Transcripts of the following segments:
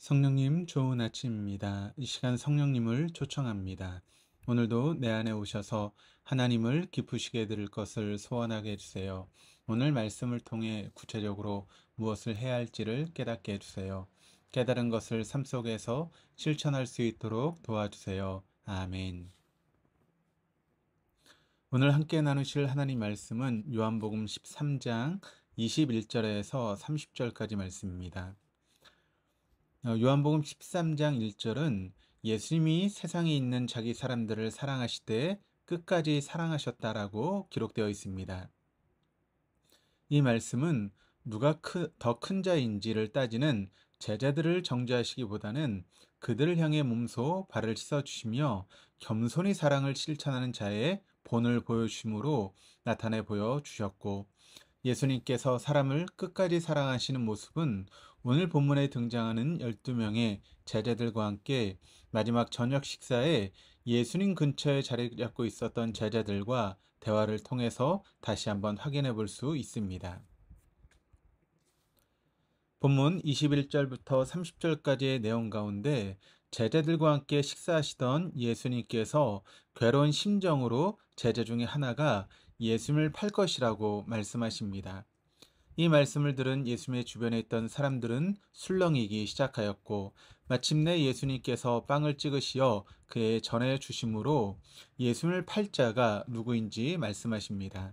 성령님, 좋은 아침입니다. 이 시간 성령님을 초청합니다. 오늘도 내 안에 오셔서 하나님을 기쁘시게 해드릴 것을 소원하게 해주세요. 오늘 말씀을 통해 구체적으로 무엇을 해야 할지를 깨닫게 해주세요. 깨달은 것을 삶 속에서 실천할 수 있도록 도와주세요. 아멘. 오늘 함께 나누실 하나님 말씀은 요한복음 13장 21절에서 30절까지 말씀입니다. 요한복음 13장 1절은 예수님이 세상에 있는 자기 사람들을 사랑하시되 끝까지 사랑하셨다라고 기록되어 있습니다. 이 말씀은 누가 더 큰 자인지를 따지는 제자들을 정죄하시기보다는 그들을 향해 몸소 발을 씻어주시며 겸손히 사랑을 실천하는 자의 본을 보여주심으로 나타내 보여주셨고, 예수님께서 사람을 끝까지 사랑하시는 모습은 오늘 본문에 등장하는 12명의 제자들과 함께 마지막 저녁 식사에 예수님 근처에 자리 잡고 있었던 제자들과 대화를 통해서 다시 한번 확인해 볼 수 있습니다. 본문 21절부터 30절까지의 내용 가운데 제자들과 함께 식사하시던 예수님께서 괴로운 심정으로 제자 중에 하나가 예수님을 팔 것이라고 말씀하십니다. 이 말씀을 들은 예수님의 주변에 있던 사람들은 술렁이기 시작하였고, 마침내 예수님께서 빵을 찍으시어 그의 전해 주심으로 예수님을 팔 자가 누구인지 말씀하십니다.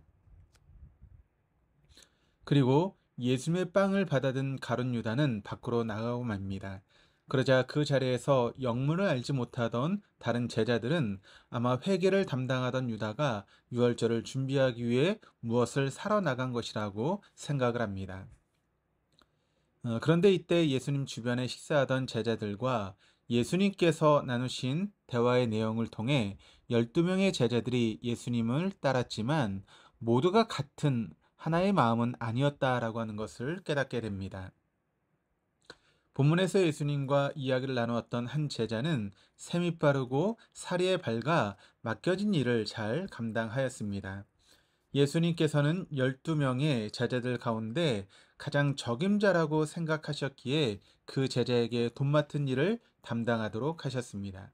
그리고 예수님의 빵을 받아든 가룟 유다는 밖으로 나가고 맙니다. 그러자 그 자리에서 영문을 알지 못하던 다른 제자들은 아마 회계를 담당하던 유다가 유월절을 준비하기 위해 무엇을 사러 나간 것이라고 생각을 합니다. 그런데 이때 예수님 주변에 식사하던 제자들과 예수님께서 나누신 대화의 내용을 통해 12명의 제자들이 예수님을 따랐지만 모두가 같은 하나의 마음은 아니었다라고 하는 것을 깨닫게 됩니다. 본문에서 예수님과 이야기를 나누었던 한 제자는 셈이 빠르고 사리에 밝아 맡겨진 일을 잘 감당하였습니다. 예수님께서는 12명의 제자들 가운데 가장 적임자라고 생각하셨기에 그 제자에게 돈 맡은 일을 담당하도록 하셨습니다.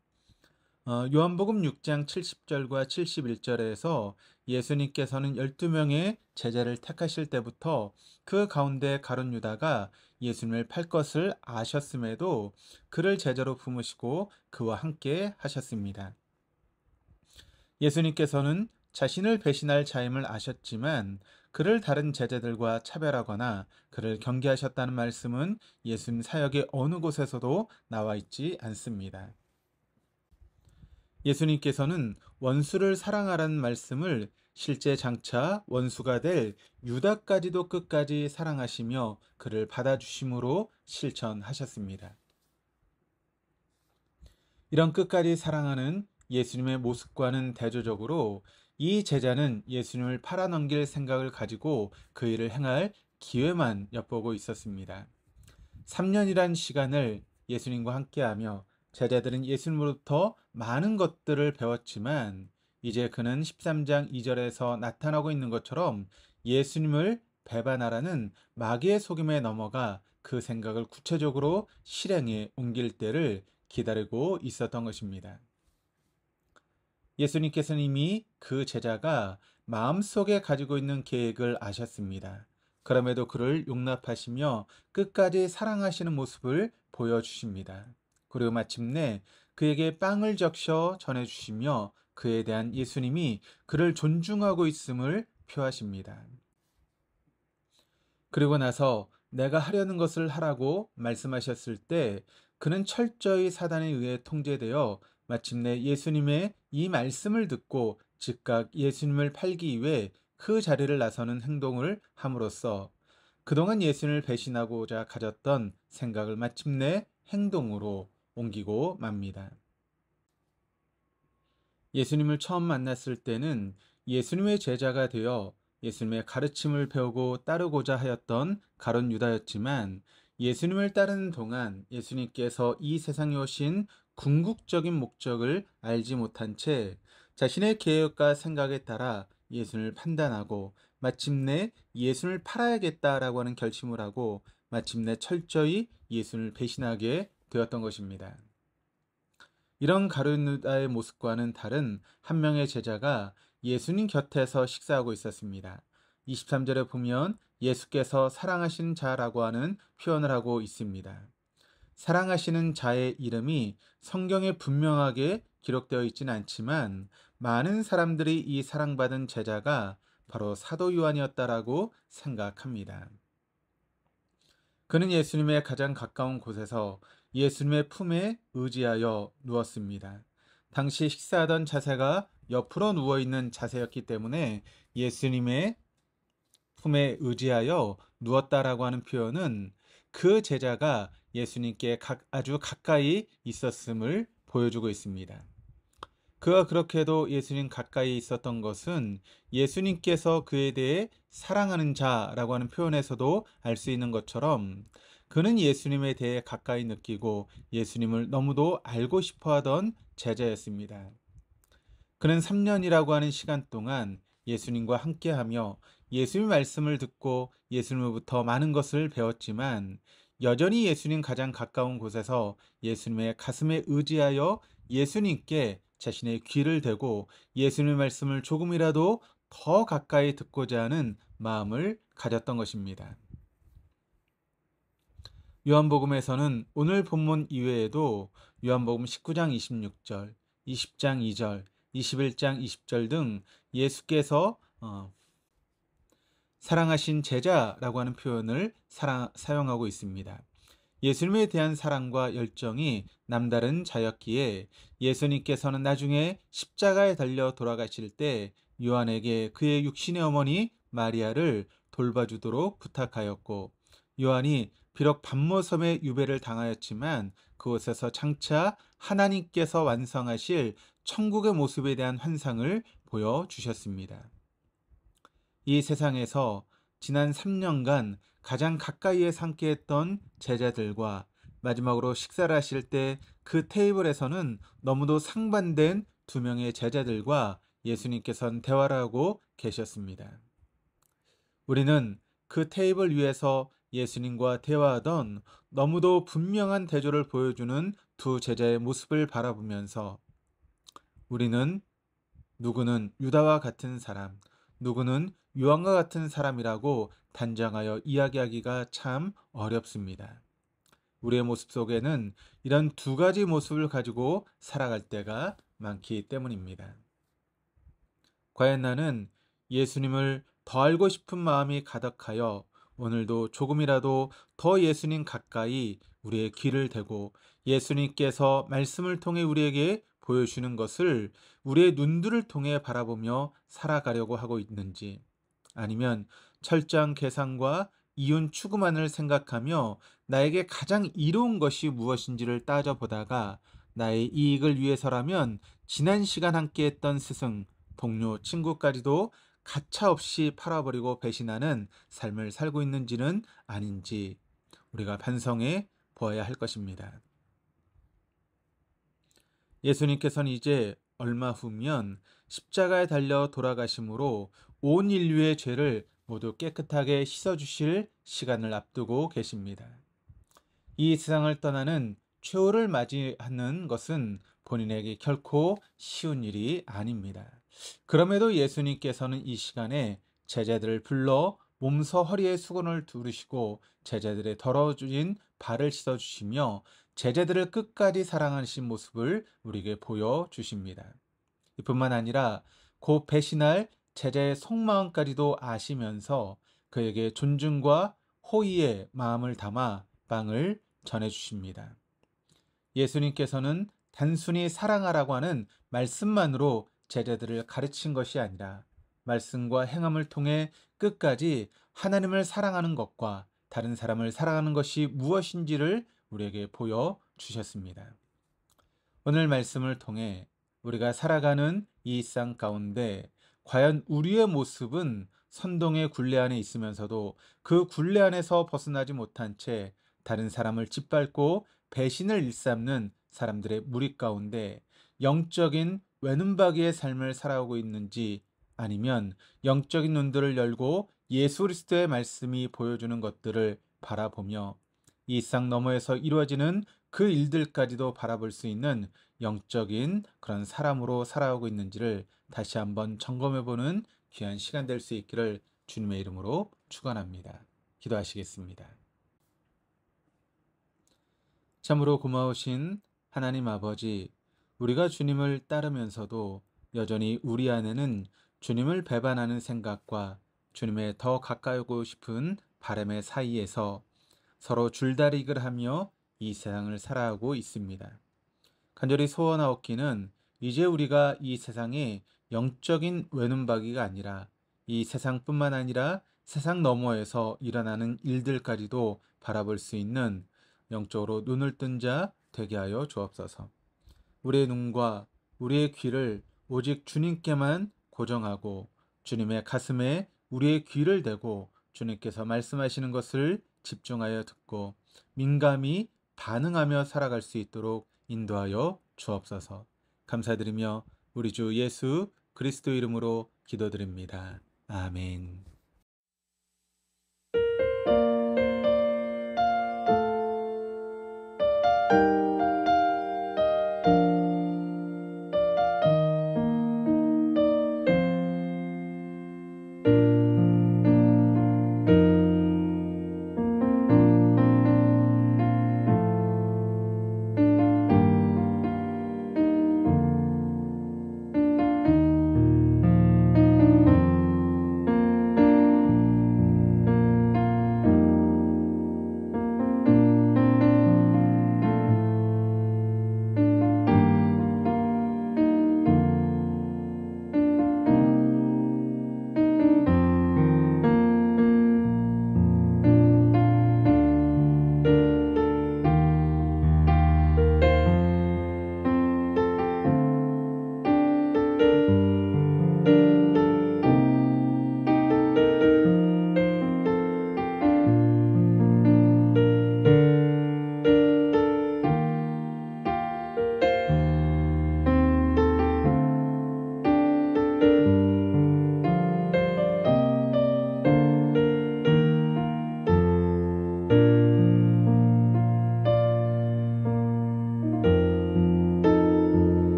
요한복음 6장 70절과 71절에서 예수님께서는 12명의 제자를 택하실 때부터 그 가운데 가룟 유다가 예수님을 팔 것을 아셨음에도 그를 제자로 품으시고 그와 함께 하셨습니다. 예수님께서는 자신을 배신할 자임을 아셨지만 그를 다른 제자들과 차별하거나 그를 경계하셨다는 말씀은 예수님 사역의 어느 곳에서도 나와 있지 않습니다. 예수님께서는 원수를 사랑하라는 말씀을 실제 장차 원수가 될 유다까지도 끝까지 사랑하시며 그를 받아주심으로 실천하셨습니다. 이런 끝까지 사랑하는 예수님의 모습과는 대조적으로 이 제자는 예수님을 팔아넘길 생각을 가지고 그 일을 행할 기회만 엿보고 있었습니다. 3년이란 시간을 예수님과 함께하며 제자들은 예수님으로부터 많은 것들을 배웠지만 이제 그는 13장 2절에서 나타나고 있는 것처럼 예수님을 배반하라는 마귀의 속임에 넘어가 그 생각을 구체적으로 실행에 옮길 때를 기다리고 있었던 것입니다. 예수님께서는 이미 그 제자가 마음속에 가지고 있는 계획을 아셨습니다. 그럼에도 그를 용납하시며 끝까지 사랑하시는 모습을 보여주십니다. 그리고 마침내 그에게 빵을 적셔 전해주시며 그에 대한 예수님이 그를 존중하고 있음을 표하십니다. 그리고 나서 내가 하려는 것을 하라고 말씀하셨을 때 그는 철저히 사단에 의해 통제되어 마침내 예수님의 이 말씀을 듣고 즉각 예수님을 팔기 위해 그 자리를 나서는 행동을 함으로써 그동안 예수님을 배신하고자 가졌던 생각을 마침내 행동으로 옮기고 맙니다. 예수님을 처음 만났을 때는 예수님의 제자가 되어 예수님의 가르침을 배우고 따르고자 하였던 가룟 유다였지만 예수님을 따르는 동안 예수님께서 이 세상에 오신 궁극적인 목적을 알지 못한 채 자신의 계획과 생각에 따라 예수님을 판단하고 마침내 예수님을 팔아야겠다라고 하는 결심을 하고 마침내 철저히 예수님을 배신하게 되었던 것입니다. 이런 가룟유다의 모습과는 다른 한 명의 제자가 예수님 곁에서 식사하고 있었습니다. 23절에 보면 예수께서 사랑하시는 자라고 하는 표현을 하고 있습니다. 사랑하시는 자의 이름이 성경에 분명하게 기록되어 있지는 않지만 많은 사람들이 이 사랑받은 제자가 바로 사도 요한이었다라고 생각합니다. 그는 예수님의 가장 가까운 곳에서 예수님의 품에 의지하여 누웠습니다. 당시 식사하던 자세가 옆으로 누워있는 자세였기 때문에 예수님의 품에 의지하여 누웠다라고 하는 표현은 그 제자가 예수님께 아주 가까이 있었음을 보여주고 있습니다. 그가 그렇게도 예수님 가까이 있었던 것은 예수님께서 그에 대해 사랑하는 자라고 하는 표현에서도 알 수 있는 것처럼 그는 예수님에 대해 가까이 느끼고 예수님을 너무도 알고 싶어 하던 제자였습니다. 그는 3년이라고 하는 시간 동안 예수님과 함께하며 예수님 말씀을 듣고 예수님으로부터 많은 것을 배웠지만 여전히 예수님 가장 가까운 곳에서 예수님의 가슴에 의지하여 예수님께 자신의 귀를 대고 예수님의 말씀을 조금이라도 더 가까이 듣고자 하는 마음을 가졌던 것입니다. 요한복음에서는 오늘 본문 이외에도 요한복음 19장 26절, 20장 2절, 21장 20절 등 예수께서 사랑하신 제자라고 하는 표현을 사용하고 있습니다. 예수님에 대한 사랑과 열정이 남다른 자였기에 예수님께서는 나중에 십자가에 달려 돌아가실 때 요한에게 그의 육신의 어머니 마리아를 돌봐주도록 부탁하였고, 요한이 비록 반모섬의 유배를 당하였지만 그곳에서 장차 하나님께서 완성하실 천국의 모습에 대한 환상을 보여주셨습니다. 이 세상에서 지난 3년간 가장 가까이에 함께했던 제자들과 마지막으로 식사를 하실 때 그 테이블에서는 너무도 상반된 두 명의 제자들과 예수님께서는 대화를 하고 계셨습니다. 우리는 그 테이블 위에서 예수님과 대화하던 너무도 분명한 대조를 보여주는 두 제자의 모습을 바라보면서 우리는 누구는 유다와 같은 사람, 누구는 요한과 같은 사람이라고 단정하여 이야기하기가 참 어렵습니다. 우리의 모습 속에는 이런 두 가지 모습을 가지고 살아갈 때가 많기 때문입니다. 과연 나는 예수님을 더 알고 싶은 마음이 가득하여 오늘도 조금이라도 더 예수님 가까이 우리의 귀를 대고 예수님께서 말씀을 통해 우리에게 보여주는 것을 우리의 눈들을 통해 바라보며 살아가려고 하고 있는지, 아니면 철저한 계산과 이윤 추구만을 생각하며 나에게 가장 이로운 것이 무엇인지를 따져보다가 나의 이익을 위해서라면 지난 시간 함께했던 스승, 동료, 친구까지도 가차없이 팔아버리고 배신하는 삶을 살고 있는지는 아닌지 우리가 반성해 보아야 할 것입니다. 예수님께서는 이제 얼마 후면 십자가에 달려 돌아가심으로 온 인류의 죄를 모두 깨끗하게 씻어주실 시간을 앞두고 계십니다. 이 세상을 떠나는 최후를 맞이하는 것은 본인에게 결코 쉬운 일이 아닙니다. 그럼에도 예수님께서는 이 시간에 제자들을 불러 몸서 허리에 수건을 두르시고 제자들의 더러워진 발을 씻어주시며 제자들을 끝까지 사랑하신 모습을 우리에게 보여주십니다. 이뿐만 아니라 곧 배신할 제자의 속마음까지도 아시면서 그에게 존중과 호의의 마음을 담아 빵을 전해주십니다. 예수님께서는 단순히 사랑하라고 하는 말씀만으로 제자들을 가르친 것이 아니라 말씀과 행함을 통해 끝까지 하나님을 사랑하는 것과 다른 사람을 사랑하는 것이 무엇인지를 우리에게 보여주셨습니다. 오늘 말씀을 통해 우리가 살아가는 이 일상 가운데 과연 우리의 모습은 선동의 굴레 안에 있으면서도 그 굴레 안에서 벗어나지 못한 채 다른 사람을 짓밟고 배신을 일삼는 사람들의 무리 가운데 영적인 외눈박이의 삶을 살아오고 있는지, 아니면 영적인 눈들을 열고 예수 그리스도의 말씀이 보여주는 것들을 바라보며 이 세상 너머에서 이루어지는 그 일들까지도 바라볼 수 있는 영적인 그런 사람으로 살아오고 있는지를 다시 한번 점검해보는 귀한 시간 될 수 있기를 주님의 이름으로 축원합니다. 기도하시겠습니다. 참으로 고마우신 하나님 아버지, 우리가 주님을 따르면서도 여전히 우리 안에는 주님을 배반하는 생각과 주님에 더 가까이 오고 싶은 바람의 사이에서 서로 줄다리기를 하며 이 세상을 살아가고 있습니다. 간절히 소원하옵기는 이제 우리가 이 세상의 영적인 외눈박이가 아니라 이 세상뿐만 아니라 세상 너머에서 일어나는 일들까지도 바라볼 수 있는 영적으로 눈을 뜬 자 되게 하여 주옵소서. 우리의 눈과 우리의 귀를 오직 주님께만 고정하고 주님의 가슴에 우리의 귀를 대고 주님께서 말씀하시는 것을 집중하여 듣고 민감히 반응하며 살아갈 수 있도록 인도하여 주옵소서. 감사드리며 우리 주 예수 그리스도 이름으로 기도드립니다. 아멘.